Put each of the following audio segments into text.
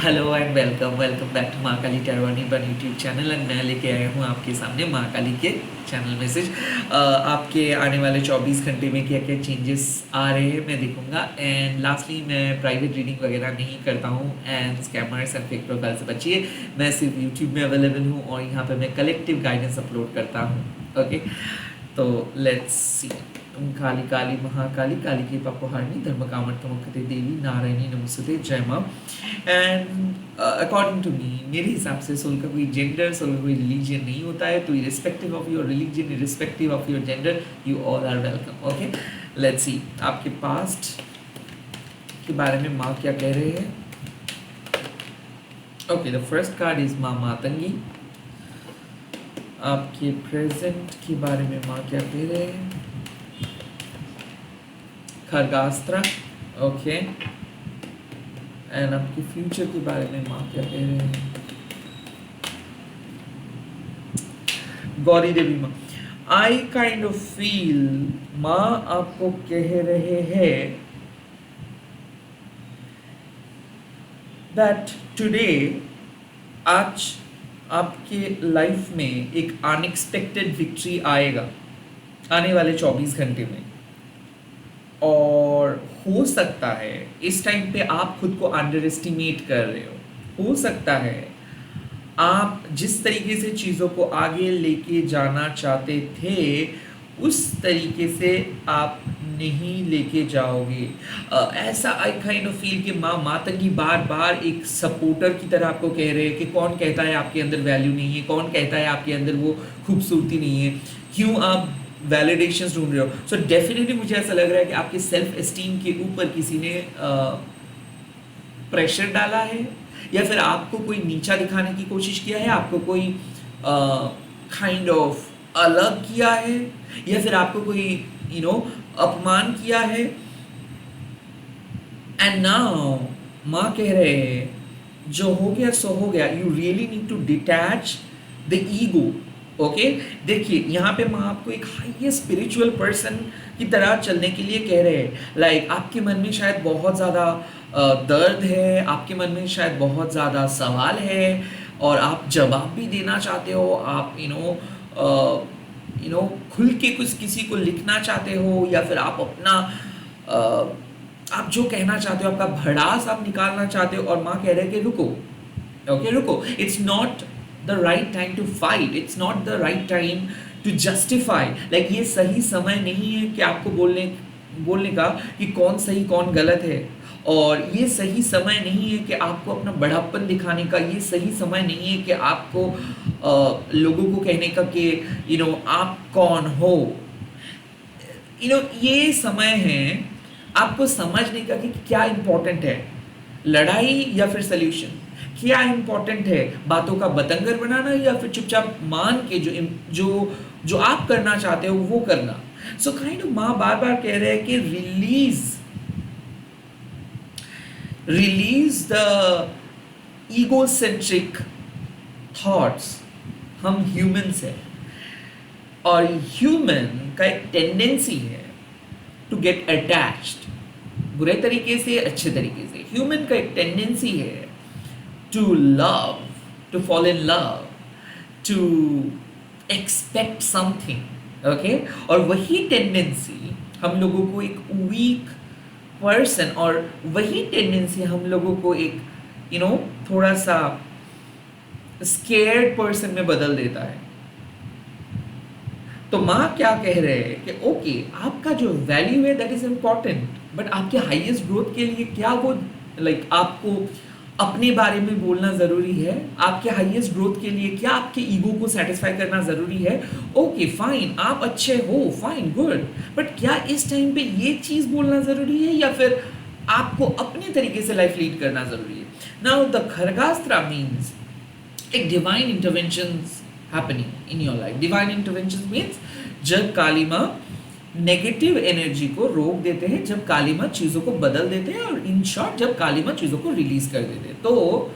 Hello and welcome welcome back to Mahakali टैरोनी पर YouTube channel and मैं लेके आया हूँ आपके सामने महाकाली के चैनल मैसेज। आपके आने वाले 24 घंटे में क्या क्या चेंजेस आ रहे हैं मैं देखूंगा। एंड लास्टली मैं प्राइवेट रीडिंग वगैरह नहीं करता हूँ and scammers and fake profile से बचिए। मैं सिर्फ यूट्यूब में अवेलेबल हूँ और यहाँ पर मैं कलेक्टिव गाइडेंस अपलोड करता हूँ। ओके, तो लेट्स सी। ओम काली काली महाकाली काली की पापोहारिणी धर्म कामर्थमुखते देवी नारायणी नमस्ते जय माँ। एंड अकॉर्डिंग टू मी, मेरे हिसाब से सोल का कोई जेंडर, सोल का कोई रिलीजन नहीं होता है। तो irrespective of your religion, irrespective of your gender, you all are welcome. Okay, let's see आपके पास्ट के बारे में माँ क्या कह रहे हैं। Okay, the first card is माँ मातंगी। आपके प्रेजेंट के बारे में माँ क्या कह रहे हैं। खरगास्त्र। ओके, एंड आपके फ्यूचर के बारे में माँ क्या कह रहे हैं। गौरी देवी माँ, आई काइंड ऑफ फील माँ आपको कह रहे हैं दैट टुडे, आज आपके लाइफ में एक अनएक्सपेक्टेड विक्ट्री आएगा आने वाले 24 घंटे में। और हो सकता है इस टाइम पे आप खुद को अंडर एस्टिमेट कर रहे हो सकता है आप जिस तरीके से चीज़ों को आगे लेके जाना चाहते थे उस तरीके से आप नहीं लेके जाओगे। ऐसा आई काइंड ऑफ फील कि माँ मातंगी बार बार एक सपोर्टर की तरह आपको कह रहे हैं कि कौन कहता है आपके अंदर वैल्यू नहीं है, कौन कहता है आपके अंदर वो खूबसूरती नहीं है, क्यों आप वैलिडेशंस ढूंढ रहे हो। सो डेफिनेटली मुझे ऐसा लग रहा है कि आपके सेल्फ एस्टीम के ऊपर किसी ने प्रेशर डाला है, या फिर आपको कोई नीचा दिखाने की कोशिश किया है, आपको कोई काइंड ऑफ अलग किया है, या फिर आपको कोई अपमान किया है। एंड नाउ माँ कह रहे हैं जो हो गया सो हो गया। You really need to detach the ego. Okay, देखिए यहाँ पे माँ आपको एक हाईएस्ट स्पिरिचुअल पर्सन की तरह चलने के लिए कह रहे हैं। लाइक आपके मन में शायद बहुत ज़्यादा दर्द है, आपके मन में शायद बहुत ज़्यादा सवाल है और आप जवाब भी देना चाहते हो। आप खुल के कुछ किसी को लिखना चाहते हो, या फिर आप अपना आप जो कहना चाहते हो, आपका भड़ास आप निकालना चाहते हो। और माँ कह रहे हैं कि रुको, ओके रुको, it's not the right time to fight, it's not the right time to justify। like ये सही समय नहीं है कि आपको बोलने का कि कौन सही कौन गलत है, और ये सही समय नहीं है कि आपको अपना बड़ापन दिखाने का, ये सही समय नहीं है कि आपको लोगों को कहने का कि आप कौन हो। ये समय है आपको समझने का कि क्या इम्पोर्टेंट है, लड़ाई या फिर सल्यूशन। क्या इंपॉर्टेंट है, बातों का बतंगर बनाना या फिर चुपचाप मान के जो आप करना चाहते हो वो करना। सो काइंड ऑफ माँ बार बार कह रहे हैं कि रिलीज द ईगोसेंट्रिक थॉट्स। हम ह्यूमंस हैं और ह्यूमन का एक टेंडेंसी है टू गेट अटैच्ड, बुरे तरीके से अच्छे तरीके से। ह्यूमन का एक टेंडेंसी है to love, to fall in love, to expect something, okay? और वही टेंडेंसी हम लोगों को एक वीक पर्सन, और वही टेंडेंसी हम लोगों को एक थोड़ा सा स्केर्ड पर्सन में बदल देता है। तो माँ क्या कह रहे हैं कि ओके, आपका जो वैल्यू है दैट इज इम्पॉर्टेंट, बट आपके हाईएस्ट ग्रोथ के लिए क्या वो आपको अपने बारे में बोलना ज़रूरी है। आपके हाईएस्ट ग्रोथ के लिए क्या आपके ईगो को सेटिस्फाई करना ज़रूरी है। ओके फाइन, आप अच्छे हो, फाइन गुड, बट क्या इस टाइम पे ये चीज़ बोलना ज़रूरी है, या फिर आपको अपने तरीके से लाइफ लीड करना ज़रूरी है। नाउ द खरगास्त्रा मीन्स एक divine interventions happening in your life. Divine interventions means जब काली माँ नेगेटिव एनर्जी को रोक देते हैं, जब काली माँ चीज़ों को बदल देते हैं, और इन शॉर्ट जब काली माँ चीज़ों को रिलीज कर देते हैं। तो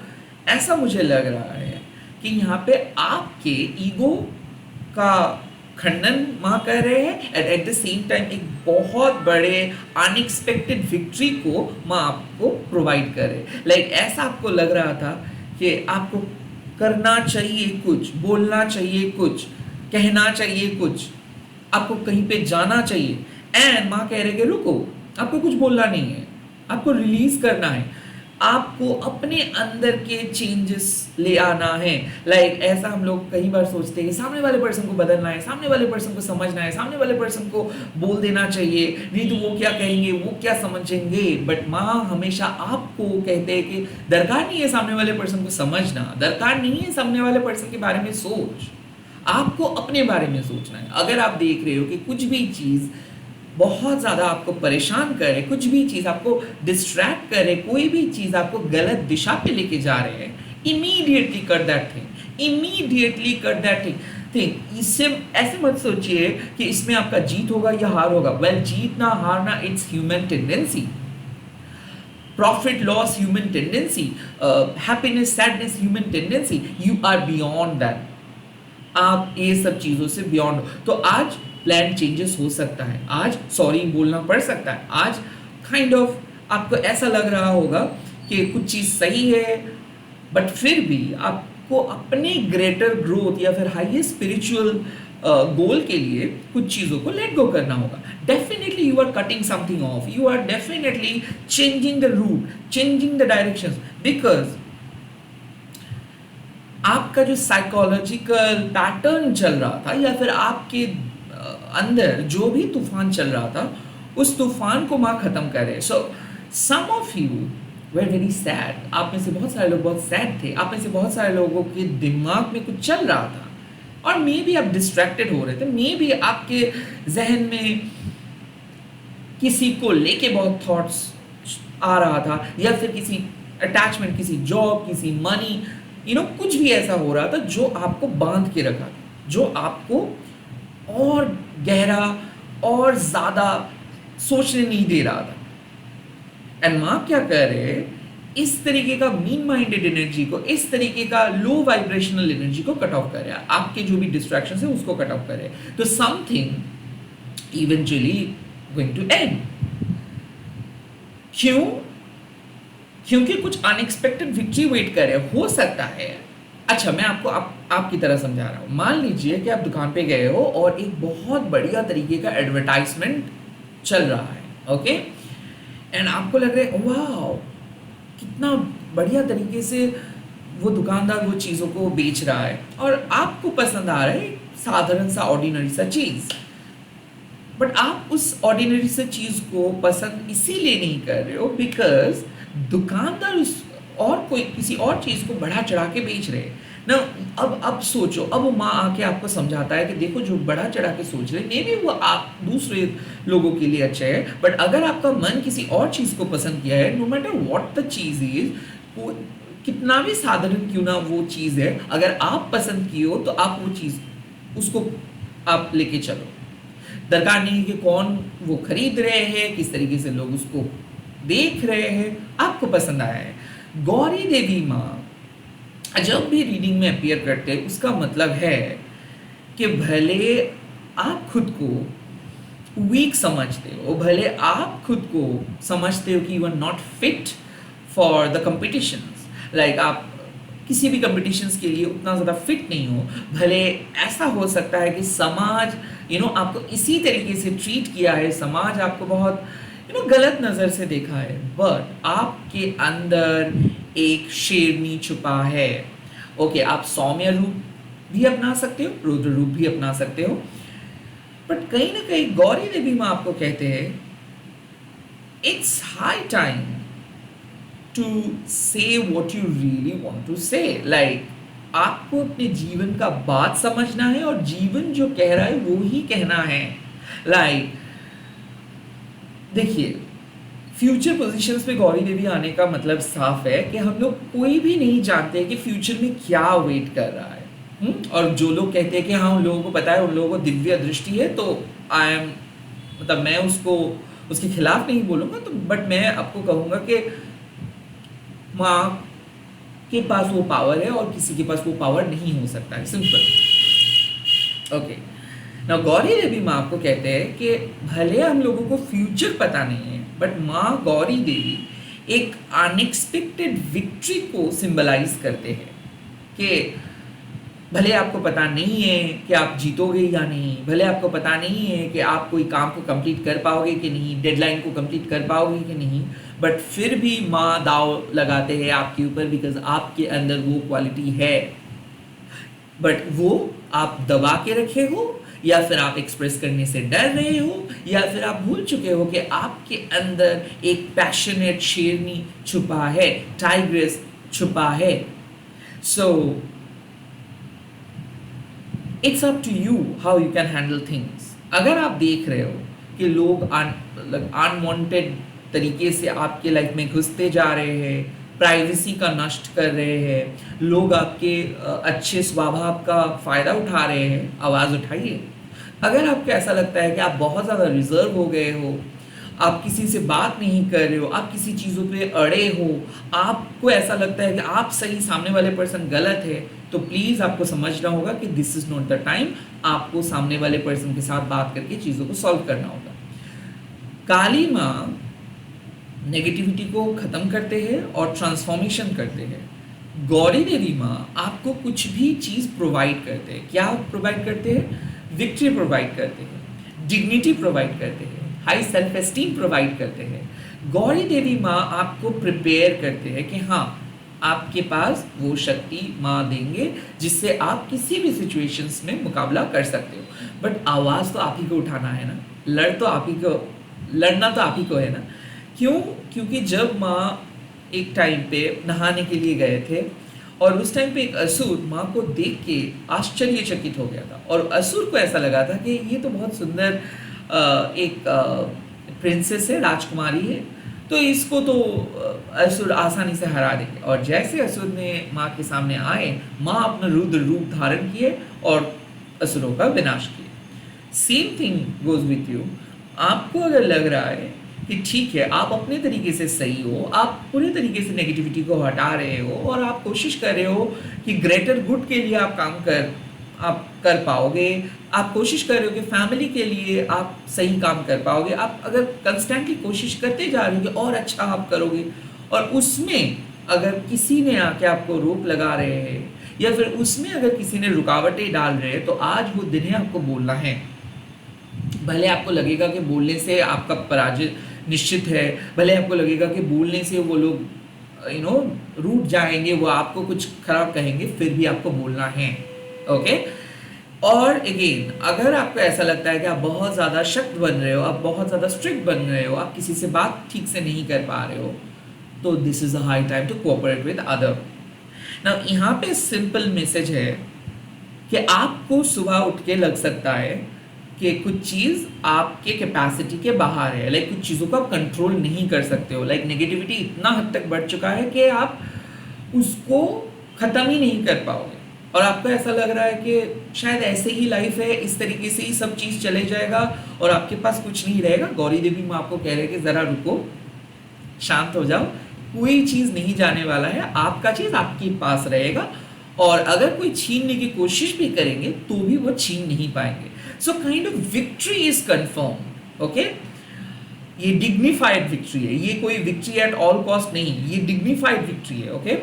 ऐसा मुझे लग रहा है कि यहाँ पे आपके ईगो का खंडन माँ कर रहे हैं, and at the same time एक बहुत बड़े अनएक्सपेक्टेड विक्ट्री को माँ आपको प्रोवाइड कर रहे हैं। लाइक ऐसा आपको लग रहा था कि आपको करना चाहिए कुछ, बोलना चाहिए कुछ, कहना चाहिए कुछ, आपको कहीं पे जाना चाहिए, एंड माँ कह रहे कि रुको, आपको कुछ बोलना नहीं है, आपको रिलीज करना है, आपको अपने अंदर के चेंजेस ले आना है। लाइक ऐसा हम लोग कई बार सोचते हैं कि सामने वाले पर्सन को बदलना है, सामने वाले पर्सन को समझना है, सामने वाले पर्सन को बोल देना चाहिए, नहीं तो वो क्या कहेंगे, वो क्या समझेंगे। बट माँ हमेशा आपको कहते हैं कि दरकार नहीं है सामने वाले पर्सन को समझना, दरकार नहीं है सामने वाले पर्सन के बारे में सोच, आपको अपने बारे में सोचना है। अगर आप देख रहे हो कि कुछ भी चीज़ बहुत ज़्यादा आपको परेशान करे, कुछ भी चीज़ आपको डिस्ट्रैक्ट करे, कोई भी चीज़ आपको गलत दिशा पे लेके जा रहे हैं, immediately cut that thing, immediately cut that thing. इससे ऐसे मत सोचिए कि इसमें आपका जीत होगा या हार होगा। वेल, जीतना हारना it's human tendency, profit loss human tendency, happiness sadness human tendency, you are beyond that, आप ये सब चीज़ों से बियॉन्ड हो। तो आज प्लान चेंजेस हो सकता है, आज सॉरी बोलना पड़ सकता है, आज काइंड ऑफ आपको ऐसा लग रहा होगा कि कुछ चीज़ सही है, बट फिर भी आपको अपने ग्रेटर ग्रोथ या फिर हाईएस्ट स्पिरिचुअल गोल के लिए कुछ चीज़ों को लेट गो करना होगा। Definitely you are cutting something off, you are definitely changing the route, changing the direction, because आपका जो साइकोलॉजिकल पैटर्न चल रहा था या फिर आपके अंदर जो भी तूफान चल रहा था, उस तूफान को माँ खत्म कर रहे। So some of you were very sad, आप में से बहुत सारे लोग बहुत सैड थे, आप में से बहुत सारे लोगों के दिमाग में कुछ चल रहा था, और मे बी आप डिस्ट्रैक्टेड हो रहे थे, मे बी आपके जहन में किसी को लेके बहुत थॉट्स आ रहा था, या फिर किसी अटैचमेंट, किसी जॉब, किसी मनी, कुछ भी ऐसा हो रहा था जो आपको बांध के रखा था, जो आपको और गहरा और ज़्यादा सोचने नहीं दे रहा था। एंड माँ क्या कर रहे हैं, इस तरीके का मीन माइंडेड एनर्जी को, इस तरीके का लो वाइब्रेशनल एनर्जी को कट ऑफ कर रहे हैं, आपके जो भी डिस्ट्रैक्शन है उसको कट ऑफ कर रहे हैं। तो something eventually going to end. क्यों? क्योंकि कुछ अनएक्सपेक्टेड विक्ट्री वेट कर रहे हो सकता है। अच्छा, मैं आपको आपकी तरह समझा रहा हूँ। मान लीजिए कि आप दुकान पे गए हो और एक बहुत बढ़िया तरीके का एडवर्टाइजमेंट चल रहा है, ओके, एंड आपको लग रहा है वाह कितना बढ़िया तरीके से वो दुकानदार वो चीज़ों को बेच रहा है, और आपको पसंद आ रहा है साधारण सा ऑर्डिनरी सा चीज़, बट आप उस ऑर्डिनरी सा चीज़ को पसंद इसीलिए नहीं कर रहे हो बिकॉज दुकानदार उस और कोई किसी और चीज़ को बढ़ा चढ़ा के बेच रहे ना। अब सोचो, अब वो माँ आके आपको समझाता है कि देखो जो बढ़ा चढ़ा के सोच रहे मे बी वो आप दूसरे लोगों के लिए अच्छा है, बट अगर आपका मन किसी और चीज़ को पसंद किया है, नो मैटर व्हाट द चीज़ इज, वो कितना भी साधारण क्यों ना वो चीज़ है, अगर आप पसंद किए हो तो आप वो चीज़ उसको आप लेके चलो। दरकार नहीं है कि कौन वो खरीद रहे हैं, किस तरीके से लोग उसको देख रहे हैं, आपको पसंद आया है। गौरी देवी माँ जब भी रीडिंग में अपीयर करते हैं, उसका मतलब है कि भले आप खुद को वीक समझते हो, भले आप खुद को समझते हो कि you are not fit for the competitions, like आप किसी भी कंपटीशंस के लिए उतना ज़्यादा फिट नहीं हो, भले ऐसा हो सकता है कि समाज आपको इसी तरीके से ट्रीट किया है, समाज आपको बहुत गलत नज़र से देखा है, बट आपके अंदर एक शेरनी छुपा है। ओके, आप सौम्य रूप भी अपना सकते हो, रुद्र रूप भी अपना सकते हो, बट कहीं ना कहीं गौरी देवी माँ आपको कहते हैं it's high time to say what you really want to say. Like आपको अपने जीवन का बात समझना है, और जीवन जो कह रहा है वो ही कहना है। लाइक देखिए, फ्यूचर पोजीशंस पे गौरी देवी आने का मतलब साफ है कि हम लोग कोई भी नहीं जानते कि फ्यूचर में क्या वेट कर रहा है। और जो लोग कहते हैं कि हाँ उन लोगों को पता है, उन लोगों को दिव्य दृष्टि है, तो मतलब मैं उसके खिलाफ नहीं बोलूँगा, तो बट मैं आपको कहूँगा कि माँ के पास वो पावर है और किसी के पास वो पावर नहीं हो सकता है, सिंपल। ओके, ना गौरी देवी माँ को कहते हैं कि भले हम लोगों को फ्यूचर पता नहीं है, बट माँ गौरी देवी एक अनएक्सपेक्टेड विक्ट्री को सिंबलाइज करते हैं कि भले आपको पता नहीं है कि आप जीतोगे या नहीं, भले आपको पता नहीं है कि आप कोई काम को कंप्लीट कर पाओगे कि नहीं, डेडलाइन को कंप्लीट कर पाओगे कि नहीं, बट फिर भी माँ दाव लगाते हैं आपके ऊपर, बिकॉज आपके अंदर वो क्वालिटी है, बट वो आप दबा के रखे हो, या फिर आप एक्सप्रेस करने से डर रहे हो, या फिर आप भूल चुके हो कि आपके अंदर एक पैशनेट शेरनी छुपा है, टाइग्रेस छुपा है. So it's up to you how you can handle things. अगर आप देख रहे हो कि लोग अनवांटेड तरीके से आपके लाइफ में घुसते जा रहे हैं, प्राइवेसी का नष्ट कर रहे हैं, लोग आपके अच्छे स्वभाव का फ़ायदा उठा रहे हैं, आवाज़ उठाइए. अगर आपको ऐसा लगता है कि आप बहुत ज़्यादा रिजर्व हो गए हो, आप किसी से बात नहीं कर रहे हो, आप किसी चीज़ों पे अड़े हो, आपको ऐसा लगता है कि आप सही, सामने वाले पर्सन गलत है, तो प्लीज़ आपको समझना होगा कि this is not the time. आपको सामने वाले पर्सन के साथ बात करके चीज़ों को सॉल्व करना होगा. काली माँ नेगेटिविटी को ख़त्म करते हैं और ट्रांसफॉर्मेशन करते हैं. गौरी देवी माँ आपको कुछ भी चीज़ प्रोवाइड करते हैं. क्या प्रोवाइड करते हैं? विक्ट्री प्रोवाइड करते हैं, डिग्निटी प्रोवाइड करते हैं, हाई सेल्फ एस्टीम प्रोवाइड करते हैं. गौरी देवी माँ आपको प्रिपेयर करते हैं कि हाँ, आपके पास वो शक्ति माँ देंगे जिससे आप किसी भी सिचुएशंस में मुकाबला कर सकते हो. बट आवाज़ तो आप ही को उठाना है ना, लड़ना तो आप ही को है ना. क्यों? क्योंकि जब माँ एक टाइम पे नहाने के लिए गए थे और उस टाइम पे एक असुर माँ को देख के आश्चर्यचकित हो गया था, और असुर को ऐसा लगा था कि ये तो बहुत सुंदर एक प्रिंसेस है, राजकुमारी है, तो इसको तो असुर आसानी से हरा देंगे. और जैसे असुर ने माँ के सामने आए, माँ अपना रुद्र रूप धारण किए और असुरों का विनाश किए. Same thing goes with you. आपको अगर लग रहा है कि ठीक है, आप अपने तरीके से सही हो, आप पूरे तरीके से नेगेटिविटी को हटा रहे हो और आप कोशिश कर रहे हो कि ग्रेटर गुड के लिए आप कर पाओगे, आप कोशिश कर रहे हो कि फैमिली के लिए आप सही काम कर पाओगे, आप अगर कंस्टेंटली कोशिश करते जा रहे हो कि और अच्छा आप करोगे, और उसमें अगर किसी ने आके आपको रोक लगा रहे हैं या फिर उसमें अगर किसी ने रुकावटें डाल रहे हैं, तो आज वो दिन है आपको बोलना है. भले आपको लगेगा कि बोलने से आपका पराजय निश्चित है, भले आपको लगेगा कि बोलने से वो लोग रूठ जाएंगे, वो आपको कुछ खराब कहेंगे, फिर भी आपको बोलना है. ओके. और अगेन, अगर आपको ऐसा लगता है कि आप बहुत ज़्यादा सख्त बन रहे हो, आप बहुत ज़्यादा स्ट्रिक्ट बन रहे हो, आप किसी से बात ठीक से नहीं कर पा रहे हो, तो this is a high time to cooperate with other. Now यहाँ पे सिंपल मैसेज है कि आपको सुबह उठ के लग सकता है कि कुछ चीज़ आपके कैपेसिटी के बाहर है, लाइक कुछ चीज़ों को आप कंट्रोल नहीं कर सकते हो, लाइक नेगेटिविटी इतना हद तक बढ़ चुका है कि आप उसको ख़त्म ही नहीं कर पाओगे, और आपको ऐसा लग रहा है कि शायद ऐसे ही लाइफ है, इस तरीके से ही सब चीज़ चले जाएगा और आपके पास कुछ नहीं रहेगा. गौरी देवी माँ आपको कह रहे हैं कि ज़रा रुको, शांत हो जाओ, कोई चीज़ नहीं जाने वाला है, आपका चीज़ आपके पास रहेगा, और अगर कोई छीनने की कोशिश भी करेंगे तो भी वो छीन नहीं पाएंगे. So kind of victory is confirm. Okay, ये डिग्निफाइड विक्ट्री है, ये कोई विक्ट्री एट ऑल कॉस्ट नहीं, ये डिग्निफाइड विक्ट्री है. Okay,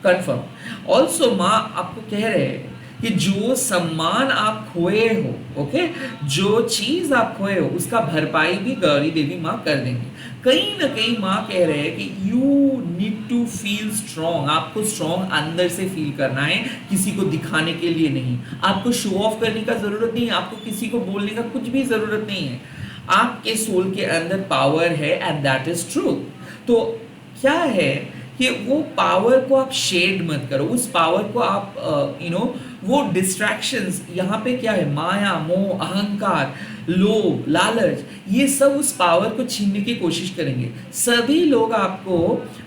confirm. ऑल्सो माँ आपको कह रहे हैं कि जो सम्मान आप खोए हो, ओके, जो चीज़ आप खोए हो, उसका भरपाई भी गौरी देवी माँ कर देंगे. कहीं ना कहीं माँ कह रहे हैं कि you need to feel strong. आपको स्ट्रॉन्ग अंदर से फील करना है, किसी को दिखाने के लिए नहीं. आपको शो ऑफ करने का ज़रूरत नहीं है, आपको किसी को बोलने का कुछ भी ज़रूरत नहीं है. आपके सोल के अंदर पावर है, एंड दैट इज़ ट्रूथ. तो क्या है कि वो पावर को आप शेड मत करो, उस पावर को आप वो डिस्ट्रैक्शंस, यहाँ पे क्या है, माया, मोह, अहंकार, लोभ, लालच, ये सब उस पावर को छीनने की कोशिश करेंगे. सभी लोग आपको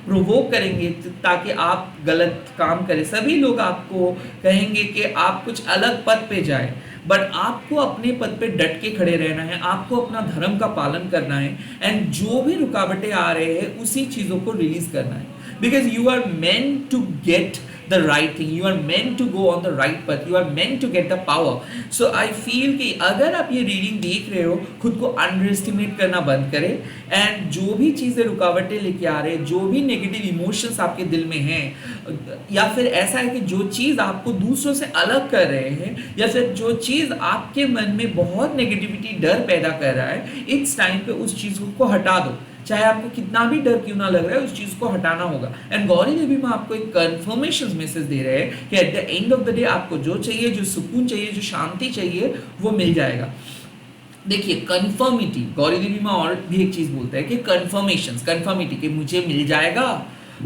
प्रोवोक करेंगे ताकि आप गलत काम करें, सभी लोग आपको कहेंगे कि आप कुछ अलग पद पे जाए, बट आपको अपने पद पे डट के खड़े रहना है, आपको अपना धर्म का पालन करना है, एंड जो भी रुकावटें आ रहे हैं उसी चीज़ों को रिलीज करना है, because you are meant to get the right thing, you are meant to go on the right path, you are meant to get the power. So I feel कि अगर आप ये रीडिंग देख रहे हो, खुद को अंडर एस्टिमेट करना बंद करें, एंड जो भी चीज़ें रुकावटें लेके आ रहे हैं, जो भी नेगेटिव इमोशंस आपके दिल में हैं, या फिर ऐसा है कि जो चीज़ आपको दूसरों से अलग कर रहे हैं, या फिर जो चीज़ आपके मन में बहुत नेगेटिविटी, डर पैदा कर रहा है, इस टाइम पे उस चीज़ को हटा दो। चाहे आपको कितना भी डर क्यों ना लग रहा है, उस चीज़ को हटाना होगा। एंड गौरी देवी माँ आपको एक कन्फर्मेशन मैसेज दे रहे हैं कि at the end of the day आपको जो चाहिए, जो सुकून चाहिए, जो शांति चाहिए, वो मिल जाएगा। देखिए, कन्फर्मिटी, गौरी देवी माँ और भी एक चीज़ बोलते हैं कि कन्फर्मिटी कि मुझे मिल जाएगा,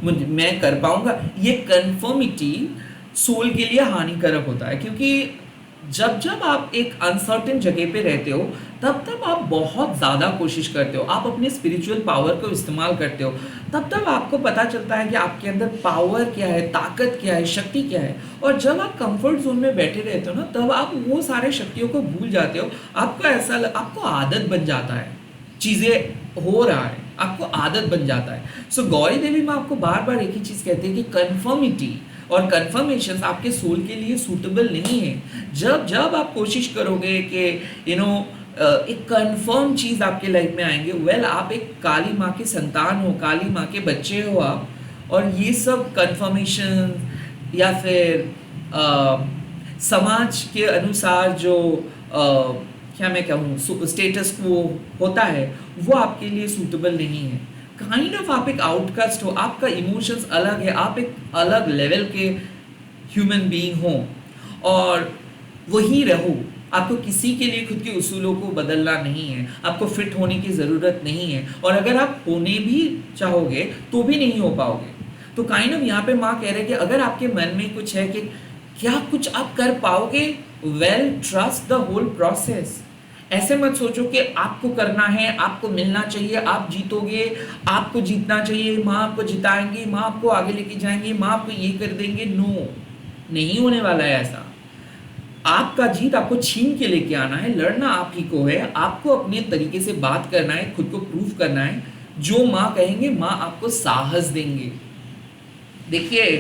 मैं कर पाऊंगा, ये कन्फर्मिटी सोल के लिए हानिकारक होता है। क्योंकि जब आप एक अनसर्टेन जगह पे रहते हो, तब आप बहुत ज़्यादा कोशिश करते हो, आप अपने स्पिरिचुअल पावर को इस्तेमाल करते हो, तब आपको पता चलता है कि आपके अंदर पावर क्या है, ताकत क्या है, शक्ति क्या है। और जब आप कंफर्ट जोन में बैठे रहते हो ना, तब आप वो सारे शक्तियों को भूल जाते हो। आपको आदत बन जाता है, चीज़ें हो रहा है, आपको आदत बन जाता है। सो गौरी देवी माँ आपको बार बार एक ही चीज़ कहते हैं कि कन्फर्मिटी और कन्फर्मेशन आपके सोल के लिए सूटेबल नहीं है। जब आप कोशिश करोगे कि एक कन्फर्म चीज़ आपके लाइफ में आएंगे, आप एक काली माँ के संतान हो, काली माँ के बच्चे हो आप, और ये सब कन्फर्मेशन या फिर समाज के अनुसार जो क्या मैं कहूँ स्टेटस को होता है, वो आपके लिए सूटेबल नहीं है। काइंड ऑफ आप एक आउटकास्ट हो, आपका इमोशंस अलग है, आप एक अलग लेवल के ह्यूमन बीइंग हो, और वही रहो। आपको किसी के लिए खुद के उसूलों को बदलना नहीं है, आपको फिट होने की ज़रूरत नहीं है, और अगर आप होने भी चाहोगे तो भी नहीं हो पाओगे। तो काइंड ऑफ यहाँ पे माँ कह रहे हैं कि अगर आपके मन में कुछ है कि क्या कुछ आप कर पाओगे, ट्रस्ट द होल प्रोसेस। ऐसे मत सोचो कि आपको करना है, आपको मिलना चाहिए, आप जीतोगे, आपको जीतना चाहिए, माँ आपको जिताएंगी, माँ आपको आगे लेके जाएंगी, माँ आपको ये कर देंगे। नो, नहीं होने वाला है ऐसा। आपका जीत आपको छीन के लेके आना है, लड़ना आप ही को है, आपको अपने तरीके से बात करना है, खुद को प्रूव करना है। जो माँ कहेंगे, माँ आपको साहस देंगे। देखिए,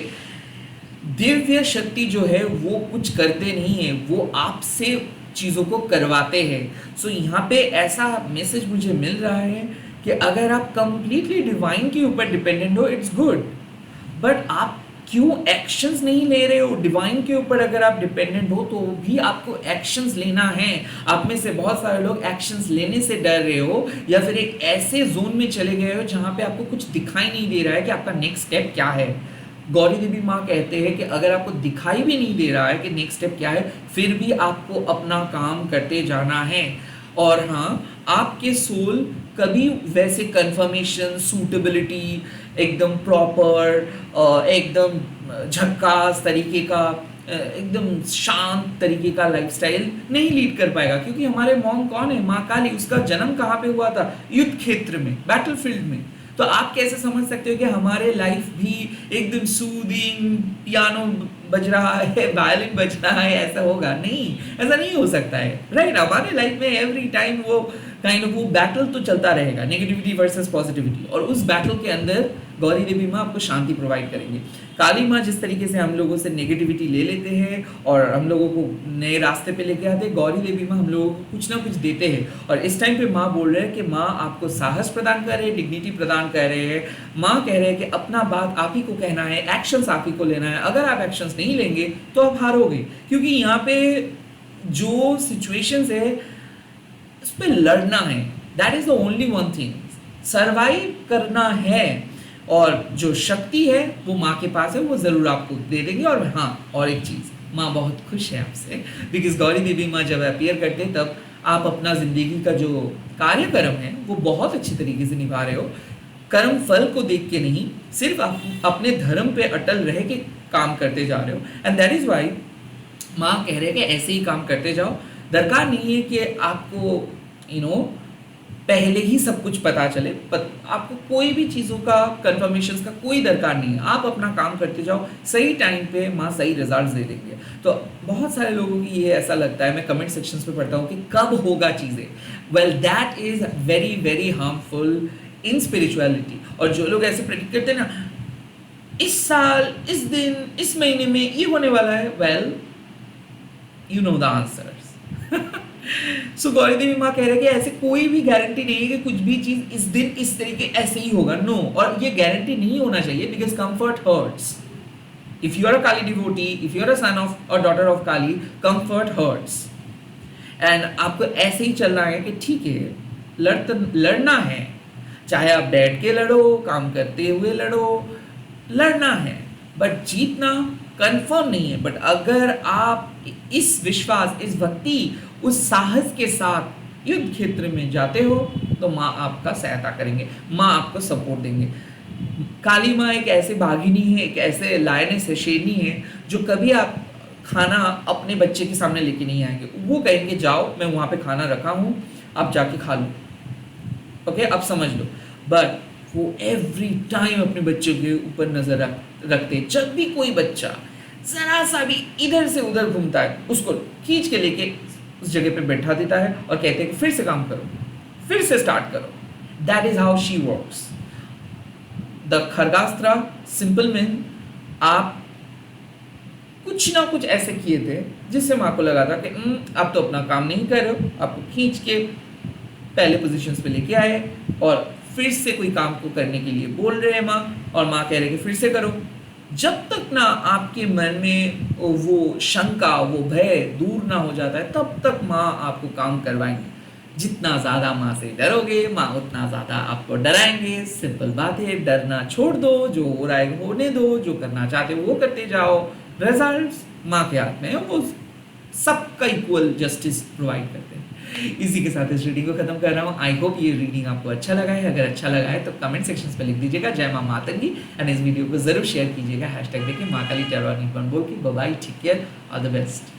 दिव्य शक्ति जो है वो कुछ करते नहीं है, वो आपसे चीज़ों को करवाते हैं। सो यहाँ पे ऐसा मैसेज मुझे मिल रहा है कि अगर आप कंप्लीटली डिवाइन के ऊपर डिपेंडेंट हो, इट्स गुड, बट आप क्यों एक्शंस नहीं ले रहे हो? डिवाइन के ऊपर अगर आप डिपेंडेंट हो तो भी आपको एक्शंस लेना है। आप में से बहुत सारे लोग एक्शंस लेने से डर रहे हो, या फिर एक ऐसे जोन में चले गए हो जहाँ पे आपको कुछ दिखाई नहीं दे रहा है कि आपका नेक्स्ट स्टेप क्या है। गौरी देवी माँ कहते हैं कि अगर आपको दिखाई भी नहीं दे रहा है कि नेक्स्ट स्टेप क्या है, फिर भी आपको अपना काम करते जाना है। और हाँ, आपके सोल कभी वैसे कंफर्मेशन, सूटेबिलिटी, एकदम प्रॉपर, एकदम झक्कास तरीके का, एकदम शांत तरीके का लाइफस्टाइल नहीं लीड कर पाएगा। क्योंकि हमारे मॉम कौन है? माँ काली। उसका जन्म कहाँ पे हुआ था? युद्ध क्षेत्र में, बैटलफील्ड में। तो आप कैसे समझ सकते हो कि हमारे लाइफ भी एकदम सूदिंग, पियानो बज रहा है, वायलिन बज रहा है, ऐसा होगा? नहीं, ऐसा नहीं हो सकता है, राइट? हमारे लाइफ में एवरी टाइम वो वो बैटल तो चलता रहेगा, नेगेटिविटी वर्सेस पॉजिटिविटी, और उस बैटल के अंदर गौरी देवी माँ आपको शांति प्रोवाइड करेंगे। काली माँ जिस तरीके से हम लोगों से नेगेटिविटी ले लेते हैं और हम लोगों को नए रास्ते पे लेके आते हैं, गौरी देवी माँ हम लोगों को कुछ ना कुछ देते हैं। और इस टाइम पे माँ बोल रहे हैं कि माँ आपको साहस प्रदान कर रहे हैं, डिग्निटी प्रदान कर रहे हैं। माँ कह रहे हैं कि अपना बात आप ही को कहना है, एक्शंस आप ही को लेना है। अगर आप एक्शंस नहीं लेंगे तो आप हारोगे, क्योंकि यहाँ पे जो सिचुएशंस है उस पर लड़ना है। That is the only one thing, survive करना है। और जो शक्ति है वो माँ के पास है, वो ज़रूर आपको दे देंगे। और हाँ, और एक चीज़, माँ बहुत खुश है आपसे, बिकॉज गौरी देवी माँ जब अपीयर करते हैं तब आप अपना ज़िंदगी का जो कार्यक्रम है वो बहुत अच्छी तरीके से निभा रहे हो। कर्म फल को देख के नहीं, सिर्फ आप अपने धर्म पे अटल रह के काम करते जा रहे हो। एंड दैट इज़ वाई माँ कह रहे हैं कि ऐसे ही काम करते जाओ। दरकार नहीं है कि आपको पहले ही सब कुछ पता चले, आपको कोई भी चीज़ों का कंफर्मेशन का कोई दरकार नहीं है। आप अपना काम करते जाओ, सही टाइम पे माँ सही रिजल्ट्स दे देंगे। तो बहुत सारे लोगों की ये ऐसा लगता है, मैं कमेंट सेक्शंस पे पढ़ता हूँ कि कब होगा चीज़ें। Well, that is very very harmful in spirituality. और जो लोग ऐसे प्रेडिक्ट करते हैं ना, इस साल, इस दिन, इस महीने में ये होने वाला है, well you know the answers. So Gauri Devi माँ कह रहे हैं कि ऐसे कोई भी गारंटी नहीं है कि कुछ भी चीज इस दिन इस तरीके ऐसे ही होगा, नो। और ये गारंटी नहीं होना चाहिए, because comfort hurts. If you are a Kali devotee, if you are a son of or daughter of Kali, comfort hurts. And आपको ऐसे ही चलना है कि ठीक है, लड़ना है, चाहे आप बैठ के लड़ो, काम करते हुए लड़ो, लड़ना है, बट जीतना कंफर्म नहीं है। बट अगर आप इस विश्वास, इस भक्ति, उस साहस के साथ युद्ध क्षेत्र में जाते हो तो माँ आपका सहायता करेंगे, माँ आपको सपोर्ट देंगे। काली माँ एक ऐसे भागिनी है, एक ऐसे लायनेस है, शेरनी है, जो कभी आप खाना अपने बच्चे के सामने लेके नहीं आएंगे। वो कहेंगे जाओ, मैं वहाँ पे खाना रखा हूँ, आप जाके खा लो, ओके, आप समझ लो। बट वो एवरी टाइम अपने बच्चों के ऊपर नजर रखते। जब भी कोई बच्चा जरा सा भी इधर से उधर घूमता है, उसको खींच के लेके उस जगह पे बैठा देता है और कहते हैं कि फिर से काम करो, फिर से स्टार्ट करो। That is how she works. The खरगास्त्रा सिंपल मैन, आप कुछ ना कुछ ऐसे किए थे जिससे माँ को लगा था कि आप तो अपना काम नहीं कर रहे हो, आपको खींच के पहले पोजीशंस पे लेके आए और फिर से कोई काम को करने के लिए बोल रहे हैं माँ, और माँ कह रहे हैं कि फिर से करो। जब तक ना आपके मन में वो शंका, वो भय दूर ना हो जाता है, तब तक माँ आपको काम करवाएंगे। जितना ज़्यादा माँ से डरोगे, माँ उतना ज़्यादा आपको डराएंगे। सिंपल बात है, डरना छोड़ दो, जो हो रहा है होने दो, जो करना चाहते हो वो करते जाओ। रिजल्ट्स माँ के हाथ में है, वो सबका इक्वल जस्टिस प्रोवाइड करते हैं। इसी के साथ इस रीडिंग को खत्म कर रहा हूँ। आई होप ये रीडिंग आपको अच्छा लगा है। अगर अच्छा लगा है तो कमेंट सेक्शन पे लिख दीजिएगा जय माँ मातंगी, एंड इस वीडियो को जरूर शेयर कीजिएगा, हैशटैग देखिए माँ काली टैरो बोल के। Bye bye, take care, all the best.